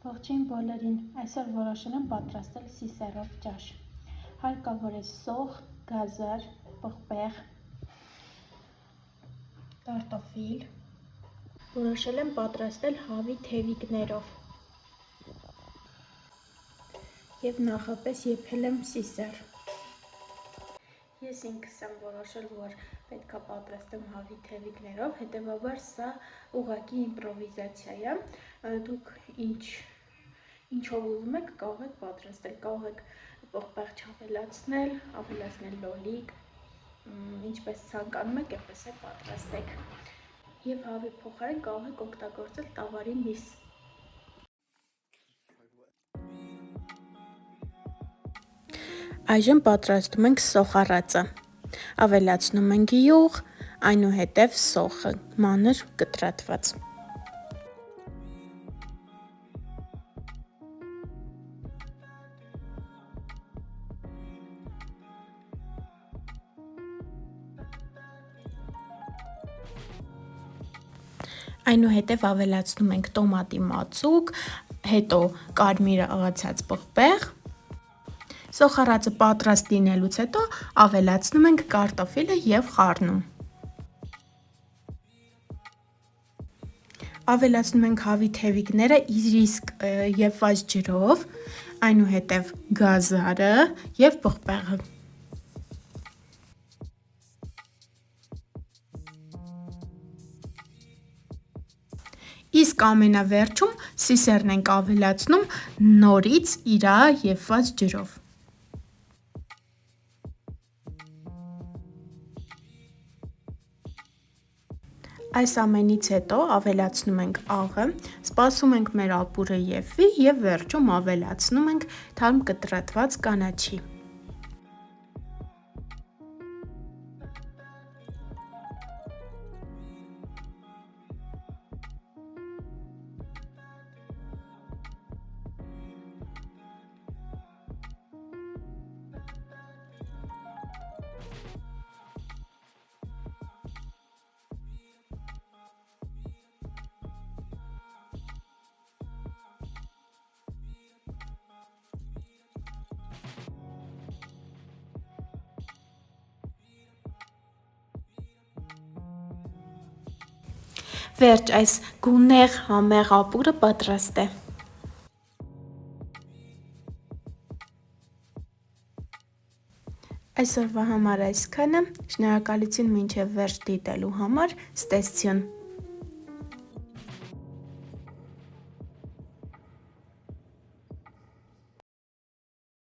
Ողջույն բոլորին, այսօր որոշել եմ պատրաստել սիսերով ճաշ։ Հարկավոր է սոխ, գազար, պղպեղ, կարտոֆիլ։ Որոշել եմ պատրաստել հավի թևիկներով։ Եվ նախապես եփել եմ սիսեր։ Ես ինքս եմ որոշել, որ պետք է պատրաստեմ հավի թևիկներով, հետևաբար սա ուղղակի իմպրովիզացիա է։ Դուք ինչով ուզում եք, կարող եք պատրաստել, կարող եք պղպեղ չավելացնել, ավելացնել լոլիկ, ինչպես ցանկանում եք, այդպես է պատրաստեք։ Եվ հավի փոխարեն կարող եք օգտագործել տավարի միս։ Այժմ պատրաստում ենք սոխառածը։ Ավելացնում ենք յուղ, այնուհետև սոխը մանր կտրատված։ Այնուհետև ավելացնում ենք տոմատի մածուկ, հետո կարմիր աղացած պղպեղ։ Սոխառածը պատրաստ լինելուց հետո ավելացնում ենք կարտոֆիլը և խառնում։ Ավելացնում ենք հավի թևիկները իսկ եփված ջրով, այնուհետև գազարը և պղպեղը։ Իսկ ամենավերջում սիսերն ենք ավելացնում նորից իրա եփված ջրով։ Այս ամենից հետո ավելացնում ենք աղը, սպասում ենք մեր ապուրը եփվի և վերջում ավելացնում ենք թարմ կտրատված կանաչի։ Վերջ, այս գունեղ համեղ ապուրը պատրաստ է։ Այսօրվա համար այսքանը, շնորհակալություն մինչև վերջ դիտելու համար, ստեսցյուն։